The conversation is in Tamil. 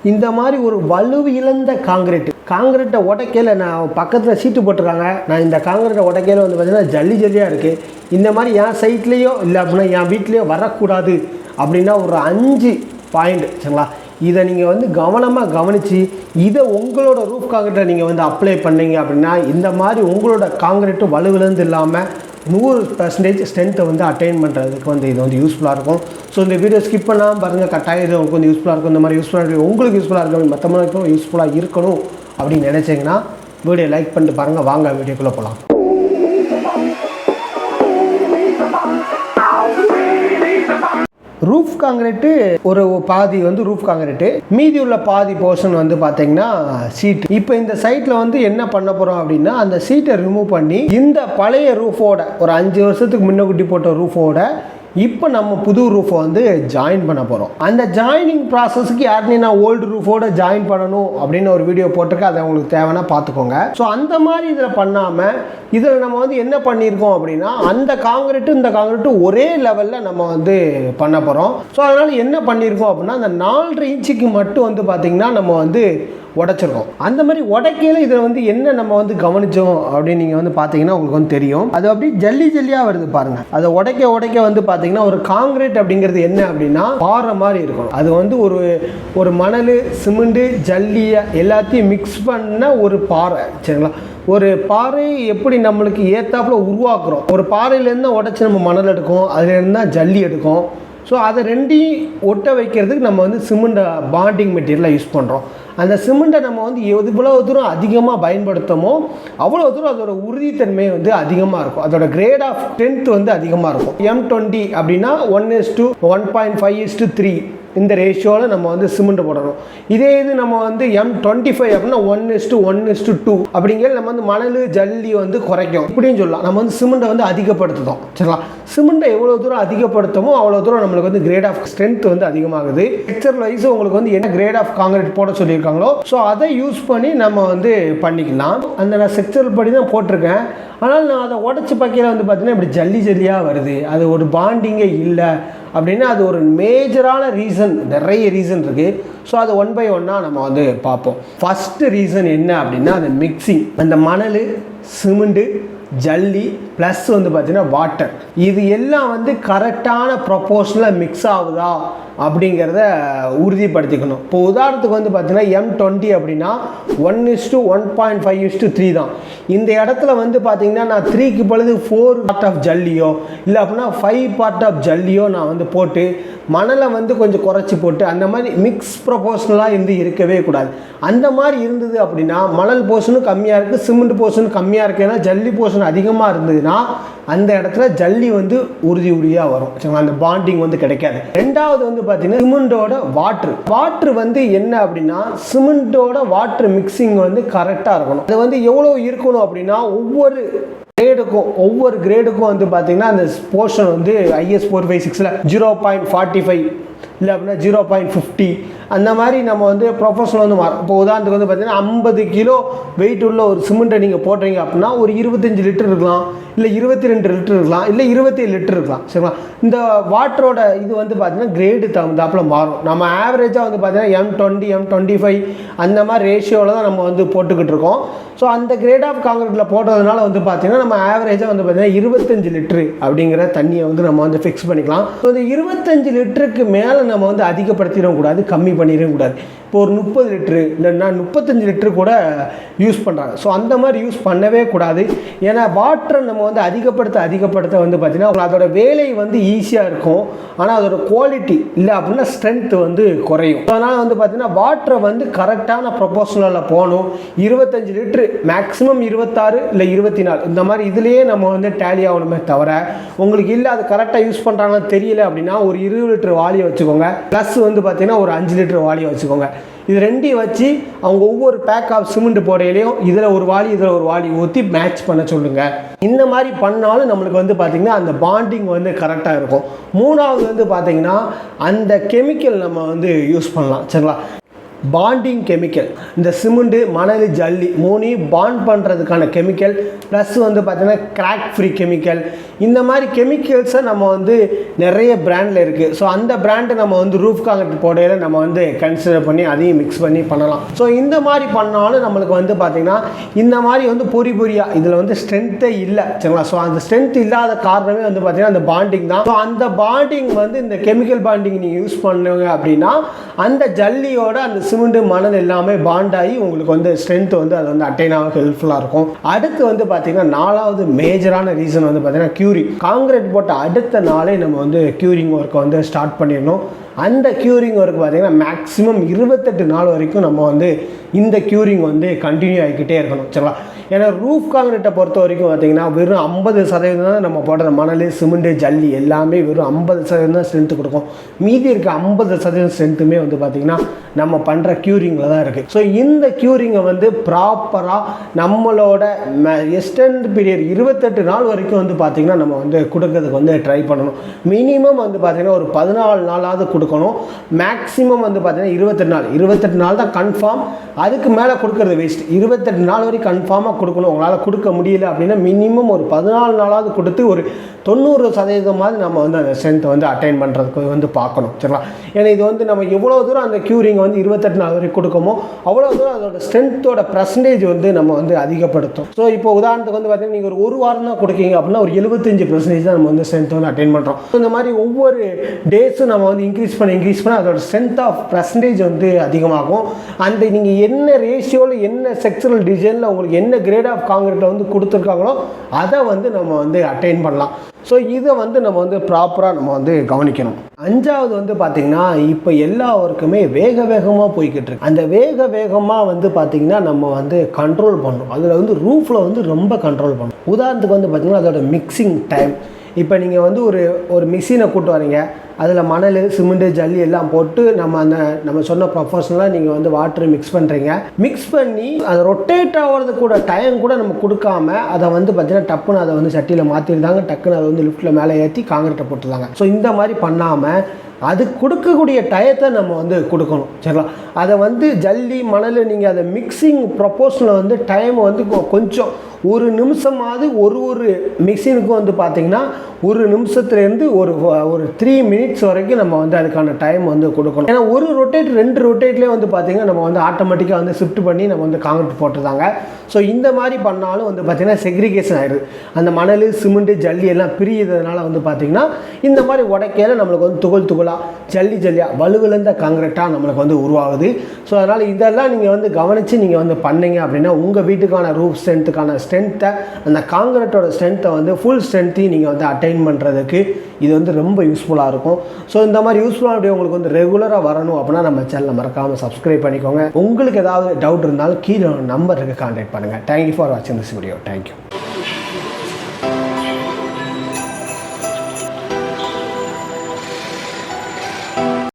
இந்த மாதிரி ஒரு வலு இழந்த காங்கிரீட்டை உடைக்கையில் நான் பக்கத்தில் சீட்டு போட்டிருக்காங்க. நான் இந்த காங்கிரீட்டை உடைக்கையில் வந்து பார்த்திங்கன்னா ஜல்லியாக இருக்குது. இந்த மாதிரி என் சைட்லேயோ இல்லை அப்படின்னா என் வீட்லேயோ வரக்கூடாது அப்படின்னா ஒரு 5 பாயிண்ட் சரிங்களா. இதை நீங்கள் வந்து கவனமாக கவனித்து இதை உங்களோட ரூஃப் காங்கிரீட்டை நீங்கள் வந்து அப்ளை பண்ணிங்க அப்படின்னா இந்த மாதிரி உங்களோட காங்கிரீட்டு வலுவிழந்து இல்லாமல் 100% ஸ்ட்ரென்த்தை வந்து அட்டைன் பண்ணுறதுக்கு வந்து இது வந்து யூஸ்ஃபுல்லாக இருக்கும். ஸோ இந்த வீடியோ ஸ்கிப் பண்ணாமல் பாருங்கள், கட்டாயம் இது உங்களுக்கு வந்து யூஸ்ஃபுல்லாக இருக்கும். இந்த மாதிரி யூஸ்ஃபுல்லாக இருக்குது, உங்களுக்கு யூஸ்ஃபுல்லாக இருக்கும், மற்றவங்களுக்கும் யூஸ்ஃபுல்லாக இருக்கணும் அப்படின்னு நினச்சிங்கன்னா வீடியோ லைக் பண்ணிட்டு பாருங்கள். வாங்க வீடியோக்குள்ளே போகலாம். ரூஃப் காங்கிரீட்டு ஒரு பாதி வந்து ரூஃப் காங்கிரீட்டு, மீதி உள்ள பாதி போர்ஷன் வந்து பார்த்தீங்கன்னா சீட். இப்போ இந்த சைட்டில் வந்து என்ன பண்ண போகிறோம் அப்படின்னா அந்த சீட்டை ரிமூவ் பண்ணி இந்த பழைய ரூஃபோட ஒரு 5 வருஷத்துக்கு முன்னகுட்டி போட்ட ரூஃபோட இப்போ நம்ம புது ரூஃபை வந்து ஜாயின் பண்ண போகிறோம். அந்த ஜாயினிங் ப்ராசஸ்க்கு யாருனே நான் ஓல்டு ரூஃபோட ஜாயின் பண்ணணும் அப்படின்னு ஒரு வீடியோ போட்டிருக்கேன், அதை உங்களுக்கு தேவைன்னா பார்த்துக்கோங்க. ஸோ அந்த மாதிரி இதில் பண்ணாமல் இதில் நம்ம வந்து என்ன பண்ணியிருக்கோம் அப்படின்னா அந்த காங்கிரீட்டு இந்த காங்கிரீட்டு ஒரே லெவலில் நம்ம வந்து பண்ண போகிறோம். ஸோ அதனால் என்ன பண்ணியிருக்கோம் அப்படின்னா அந்த 4.5 இன்ச்சுக்கு மட்டும் வந்து பார்த்திங்கன்னா நம்ம வந்து உடைச்சிருக்கோம். அந்த மாதிரி உடைக்கையில் இதில் வந்து என்ன நம்ம வந்து கவனித்தோம் அப்படின்னு நீங்கள் வந்து பார்த்தீங்கன்னா உங்களுக்கு வந்து தெரியும். அது அப்படியே ஜல்லியாக வருது பாருங்கள். அதை உடைக்க வந்து பார்த்தீங்கன்னா ஒரு காங்கிரீட் அப்படிங்கிறது என்ன அப்படின்னா பாறை மாதிரி இருக்கணும். அது வந்து ஒரு மணல், சிமெண்ட்டு, ஜல்லியை எல்லாத்தையும் மிக்ஸ் பண்ண ஒரு பாறை சரிங்களா. ஒரு பாறையை எப்படி நம்மளுக்கு ஏத்தாப்புல உருவாக்குறோம், ஒரு பாறையிலேருந்து உடைச்சி நம்ம மணல் எடுக்கும், அதுலேருந்து தான் ஜல்லி எடுக்கும். ஸோ அதை ரெண்டையும் ஒட்ட வைக்கிறதுக்கு நம்ம வந்து சிமெண்ட்டை பாண்டிங் மெட்டீரியலாக யூஸ் பண்ணுறோம். அந்த சிமெண்ட்டை நம்ம வந்து எவ்வளோ தூரம் அதிகமாக பயன்படுத்தமோ அவ்வளோ தூரம் அதோட உறுதித்தன்மை வந்து அதிகமாக இருக்கும், அதோட கிரேட் ஆஃப் ஸ்ட்ரென்த் வந்து அதிகமாக இருக்கும். M20 அப்படின்னா 1:1.5:3 இந்த ரேஷியோவில் நம்ம வந்து சிமெண்ட் போடணும். இதே இது நம்ம வந்து M25 அப்படின்னா 1:1:2 அப்படிங்கிறது நம்ம வந்து மணல், ஜல்லி வந்து குறைக்கும் இப்படின்னு சொல்லலாம். நம்ம வந்து சிமெண்ட்டை வந்து அதிகப்படுத்துதோம் சரிங்களா. சிமெண்ட்டை எவ்வளோ தூரம் அதிகப்படுத்தமோ அவ்வளோ தூரம் நம்மளுக்கு வந்து கிரேட் ஆஃப் ஸ்ட்ரென்த் வந்து அதிகமாகுது. ஸ்ட்ரக்சர் வைஸ் உங்களுக்கு வந்து என்ன கிரேட் ஆஃப் காங்கிரீட் போட சொல்லியிருக்காங்களோ ஸோ அதை யூஸ் பண்ணி நம்ம வந்து பண்ணிக்கலாம். அந்த நான் ஸ்ட்ரக்சர் படி தான் போட்டிருக்கேன். ஆனால் நான் அதை உடச்சி பார்க்கையில் வந்து பார்த்தீங்கன்னா இப்படி ஜல்லியாக வருது, அது ஒரு பாண்டிங்கே இல்லை அப்படின்னா அது ஒரு மேஜரான ரீசன், நிறைய ரீசன் இருக்குது. ஸோ அது 1 by 1 நம்ம வந்து பார்ப்போம். ஃபஸ்ட்டு ரீசன் என்ன அப்படின்னா அந்த மிக்சிங், அந்த மணல், சிமெண்ட்டு, ஜல்லி ப்ளஸ் வந்து பார்த்திங்கன்னா வாட்டர், இது எல்லாம் வந்து கரெக்டான ப்ரொப்போர்ஷனில் மிக்ஸ் ஆகுதா அப்படிங்கிறத உறுதிப்படுத்திக்கணும். இப்போ உதாரணத்துக்கு வந்து பார்த்திங்கன்னா M20 அப்படின்னா 1:1.5:3 தான். இந்த இடத்துல வந்து பார்த்திங்கன்னா நான் 3க்கு பொழுது 4 பார்ட் ஆஃப் ஜல்லியோ இல்லை அப்படின்னா 5 பார்ட் ஆஃப் ஜல்லியோ நான் வந்து போட்டு மணலை வந்து கொஞ்சம் குறைச்சி போட்டு அந்த மாதிரி மிக்ஸ் ப்ரொப்போர்ஷனலாக இருந்து இருக்கவே கூடாது. அந்த மாதிரி இருந்தது அப்படின்னா மணல் போர்ஷனும் கம்மியாக இருக்குது, சிமெண்ட் போர்ஷனும் கம்மியாக இருக்குது. ஏன்னா ஜல்லி போர்ஷன் அதிகமாக இருந்ததுன்னா அந்த இடத்துல ஜல்லி வந்து உறுதியாக வரும் சரிங்களா, அந்த பாண்டிங் வந்து கிடைக்காது. ரெண்டாவது வந்து பார்த்தீங்கன்னா சிமெண்டோட வாட்ரு வந்து என்ன அப்படின்னா சிமெண்டோட வாட்ரு மிக்சிங் வந்து கரெக்டாக இருக்கணும். அது வந்து எவ்வளோ இருக்கணும் அப்படின்னா ஒவ்வொரு கிரேடுக்கும் வந்து பார்த்தீங்கன்னா அந்த போர்ஷன் வந்து IS 456 0.45 இல்லை அப்படின்னா 0.50 அந்த மாதிரி நம்ம வந்து ப்ரொஃபஷனல் வந்து மாறும். இப்போ உதாரணத்துக்கு வந்து பார்த்தீங்கன்னா 50 கிலோ வெயிட் உள்ள ஒரு சிமெண்ட்டை நீங்கள் போடுறீங்க அப்படின்னா ஒரு 25 லிட்டர் இருக்கலாம், இல்லை 22 லிட்டர் இருக்கலாம், இல்லை 27 லிட்டர் இருக்கலாம் சரிங்களா. இந்த வாட்டரோட இது வந்து பார்த்தீங்கன்னா கிரேடு தகுந்தாப்பில் மாறும். நம்ம ஆவரேஜாக வந்து பார்த்தீங்கன்னா M20, M25 அந்த மாதிரி ரேஷியோவில் தான் நம்ம வந்து போட்டுக்கிட்டு இருக்கோம். ஸோ அந்த கிரேட் ஆஃப் காங்கிரீட்டில் போடுறதுனால வந்து பார்த்தீங்கன்னா நம்ம ஆவரேஜாக வந்து பார்த்தீங்கன்னா 25 லிட்டரு அப்படிங்கிற தண்ணியை வந்து நம்ம வந்து ஃபிக்ஸ் பண்ணிக்கலாம். ஸோ இந்த 25 லிட்டருக்கு மேலே நம்ம வந்து அதிகப்படுத்திடவும் கூடாது, கம்மி பண்ணிடவும் கூடாது. இப்போ ஒரு 30 லிட்டரு இல்லைன்னா 35 லிட்டரு கூட யூஸ் பண்ணுறாங்க. ஸோ அந்த மாதிரி யூஸ் பண்ணவே கூடாது. ஏன்னா வாட்டரை நம்ம வந்து அதிகப்படுத்த வந்து பார்த்திங்கன்னா அதோட வேலை வந்து ஈஸியாக இருக்கும், ஆனால் அதோட குவாலிட்டி இல்லை அப்படின்னா ஸ்ட்ரென்த் வந்து குறையும். அதனால் வந்து பார்த்திங்கன்னா வாட்டரை வந்து கரெக்டான ப்ரொபோர்ஷனலில் போகணும். 25 லிட்டரு மேக்ஸிமம் 26 இல்லை 24 இந்த மாதிரி இதுலேயே நம்ம வந்து டேலி ஆகணுமே தவிர உங்களுக்கு இல்லை அது கரெக்டாக யூஸ் பண்ணுறாங்கன்னு தெரியல அப்படின்னா ஒரு 20 லிட்டர் வாளியை வச்சுக்கோங்க, ப்ளஸ் வந்து பார்த்திங்கன்னா ஒரு 5 லிட்டர் வாளியை வச்சுக்கோங்க. இது ரெண்டையும் வச்சு அவங்க ஒவ்வொரு பேக் ஆஃப் சிமெண்ட் போடையிலையும் இதில் ஒரு வாளி ஊற்றி மேட்ச் பண்ண சொல்லுங்கள். இந்த மாதிரி பண்ணாலும் நம்மளுக்கு வந்து பார்த்திங்கன்னா அந்த பாண்டிங் வந்து கரெக்டாக இருக்கும். மூணாவது வந்து பார்த்திங்கன்னா அந்த கெமிக்கல் நம்ம வந்து யூஸ் பண்ணலாம் சரிங்களா. பாண்டிங் கெமிக்கல், இந்த சிமெண்ட்டு, மணல், ஜல்லி 3 பாண்ட் பண்ணுறதுக்கான கெமிக்கல் ப்ளஸ் வந்து பார்த்திங்கன்னா கிராக் ஃப்ரீ கெமிக்கல், இந்த மாதிரி கெமிக்கல்ஸை நம்ம வந்து நிறைய பிராண்டில் இருக்குது. ஸோ அந்த பிராண்டை நம்ம வந்து ரூஃப் காங்கிரீட் போடையில் நம்ம வந்து கன்சிடர் பண்ணி அதையும் மிக்ஸ் பண்ணி பண்ணலாம். ஸோ இந்த மாதிரி பண்ணாலும் நம்மளுக்கு வந்து பார்த்திங்கன்னா இந்த மாதிரி வந்து பொறியாக இதில் வந்து ஸ்ட்ரென்த்தே இல்லை சரிங்களா. ஸோ அந்த ஸ்ட்ரென்த் இல்லாத காரணமே வந்து பார்த்திங்கன்னா அந்த பாண்டிங் தான். ஸோ அந்த பாண்டிங் வந்து இந்த கெமிக்கல் பாண்டிங் நீங்கள் யூஸ் பண்ணுங்க அப்படின்னா அந்த ஜல்லியோட அந்த சிமெண்ட் மணல் எல்லாமே பாண்ட் ஆகி உங்களுக்கு வந்து ஸ்ட்ரென்த் வந்து அது வந்து அட்டைன் ஆக ஹெல்ப்ஃபுல்லாக இருக்கும். அடுத்து வந்து பார்த்திங்கன்னா 4வது மேஜரான ரீசன் வந்து பார்த்திங்கன்னா க்யூரிங். காங்கிரீட் போட்ட அடுத்த நாளே நம்ம வந்து க்யூரிங் ஒர்க்கை வந்து ஸ்டார்ட் பண்ணிடணும். அந்த க்யூரிங் ஒர்க் பார்த்திங்கன்னா மேக்ஸிமம் 28 நாள் வரைக்கும் நம்ம வந்து இந்த க்யூரிங் வந்து கண்டினியூ ஆகிக்கிட்டே இருக்கணும் சரிங்களா. ஏன்னா ரூஃப் காங்கிரீட்டை பொறுத்த வரைக்கும் பார்த்திங்கன்னா வெறும் 50% தான் நம்ம போடுற மணல் சிமெண்ட்டு ஜல்லி எல்லாமே வெறும் 50% தான் ஸ்ட்ரென்த்து கொடுக்கும். மீதி இருக்க 50% ஸ்ட்ரென்த்துமே வந்து பார்த்திங்கன்னா நம்ம பண்ணுற க்யூரிங்கில் தான் இருக்குது. ஸோ இந்த க்யூரிங்கை வந்து ப்ராப்பராக நம்மளோட எக்ஸ்டெண்ட் பீரியட் 28 நாள் வரைக்கும் வந்து பார்த்திங்கன்னா நம்ம வந்து கொடுக்கறதுக்கு வந்து ட்ரை பண்ணணும். மினிமம் வந்து பார்த்திங்கன்னா ஒரு 14 நாளாவது கொடுக்கணும். மேக்ஸிமம் வந்து பார்த்திங்கன்னா 28 நாள் தான் கன்ஃபார்ம். அதுக்கு மேலே கொடுக்கறது வேஸ்ட். 28 நாள் வரைக்கும் கன்ஃபார்மாக கொடுக்கணும். உங்களால் கொடுக்க முடியல அப்படின்னா மினிமம் ஒரு 14 நாளாவது கொடுத்து ஒரு 90% நம்ம வந்து அந்த ஸ்ட்ரென்த்தை வந்து அட்டைன் பண்ணுறதுக்கு வந்து பார்க்கணும் சரிங்களா. ஏன்னா இது வந்து நம்ம எவ்வளோ தூரம் அந்த க்யூரிங் வந்து 28 நாள் வரைக்கும் கொடுக்கமோ அவ்வளோ தூரம் அதோட ஸ்ட்ரென்த்தோட பர்சன்டேஜ் வந்து நம்ம வந்து அதிகப்படுத்தும். ஸோ இப்போ உதாரணத்துக்கு வந்து பார்த்தீங்கன்னா நீங்கள் ஒரு வாரம் தான் கொடுக்கீங்க அப்படின்னா ஒரு 75% தான் நம்ம வந்து ஸ்ட்ரென்த் வந்து அட்டைன் பண்ணுறோம். ஸோ இந்த மாதிரி ஒவ்வொரு டேஸும் நம்ம வந்து இன்க்ரீஸ் பண்ண அதோட ஸ்ட்ரென்த் ஆஃப் பர்சன்டேஜ் வந்து அதிகமாகும். அந்த நீங்கள் என்ன ரேஷியோவில் என்ன செக்ஷனல் டிசைனில் உங்களுக்கு என்ன கிரேட் ஆஃப் காங்கிரீட்டில் வந்து கொடுத்துருக்காங்களோ அதை வந்து நம்ம வந்து அட்டைன் பண்ணலாம். ஸோ இதை வந்து நம்ம வந்து ப்ராப்பராக நம்ம வந்து கவனிக்கணும். 5வது வந்து பார்த்திங்கன்னா இப்போ எல்லா ஒர்க்குமே வேகமாக போய்கிட்டு இருக்கு. அந்த வேகமாக வந்து பார்த்திங்கன்னா நம்ம வந்து கண்ட்ரோல் பண்ணணும். அதில் வந்து ரூஃபில் வந்து ரொம்ப கண்ட்ரோல் பண்ணணும். உதாரணத்துக்கு வந்து பார்த்திங்கன்னா அதோட மிக்சிங் டைம். இப்போ நீங்கள் வந்து ஒரு மிக்சினை கூட்டு வரீங்க, அதில் மணல் சிமெண்ட்டு ஜல்லி எல்லாம் போட்டு நம்ம சொன்ன ப்ரொஃபஷனலாக நீங்கள் வந்து வாட்டர் மிக்ஸ் பண்ணுறீங்க. மிக்ஸ் பண்ணி அதை ரொட்டேட் ஆகிறது கூட டைம் கூட நம்ம கொடுக்காம அதை வந்து பார்த்திங்கன்னா டப்புன்னு அதை வந்து சட்டியில் மாற்றிருந்தாங்க, டக்குன்னு அதை வந்து லிஃப்ட்டில் மேலே ஏற்றி காங்கிரீட்டை போட்டுருந்தாங்க. ஸோ இந்த மாதிரி பண்ணாமல் அது கொடுக்கக்கூடிய டயத்தை நம்ம வந்து கொடுக்கணும் சரிங்களா. அதை வந்து ஜல்லி மணல் நீங்கள் அதை மிக்சிங் ப்ரொப்போஷனில் வந்து டைம் வந்து கொஞ்சம் ஒரு நிமிஷமாவது ஒரு மிக்சினுக்கும் வந்து பார்த்திங்கன்னா ஒரு நிமிஷத்துலேருந்து ஒரு 3 மினிட்ஸ் வரைக்கும் நம்ம வந்து அதுக்கான டைம் வந்து கொடுக்கணும். ஏன்னா ஒரு ரொட்டேட் 2 ரொட்டேட்லேயே வந்து பார்த்திங்கன்னா நம்ம வந்து ஆட்டோமேட்டிக்காக வந்து ஷிஃப்ட் பண்ணி நம்ம வந்து காங்கிரீட் போட்டுருந்தாங்க. ஸோ இந்த மாதிரி பண்ணாலும் வந்து பார்த்திங்கன்னா செக்ரிகேஷன் ஆகிடுது. அந்த மணல் சிமெண்ட்டு ஜல்லி எல்லாம் பிரியுறதுனால வந்து பார்த்திங்கன்னா இந்த மாதிரி உடைக்கையில் நம்மளுக்கு வந்து துகளாக ஜல்லியாக வலுவிழந்த காங்கிரீட்டாக நம்மளுக்கு வந்து உருவாகுது. ஸோ அதனால் இதெல்லாம் நீங்கள் வந்து கவனித்து நீங்கள் வந்து பண்ணீங்க அப்படின்னா உங்கள் வீட்டுக்கான ரூஃப் ஸ்ட்ரென்த்துக்கான ஸ்ட்ரென்த்தை அந்த காங்கிரீட்டோட ஸ்ட்ரென்த்தை வந்து ஃபுல் ஸ்ட்ரென்த்தையும் நீங்கள் வந்து அட்டைன் பண்ணுறதுக்கு இது வந்து ரொம்ப யூஸ்ஃபுல்லாக இருக்கும். ஸோ இந்த மாதிரி யூஸ்ஃபுல்லாக அப்படி உங்களுக்கு வந்து ரெகுலராக வரணும் அப்படின்னா நம்ம சேனலை மறக்காமல் சப்ஸ்கிரைப் பண்ணிக்கோங்க. உங்களுக்கு ஏதாவது டவுட் இருந்தாலும் கீழே நம்பருக்கு கான்டாக்ட் பண்ணுங்கள். தேங்க்யூ ஃபார் வாட்சிங் திஸ் வீடியோ. தேங்க்யூ.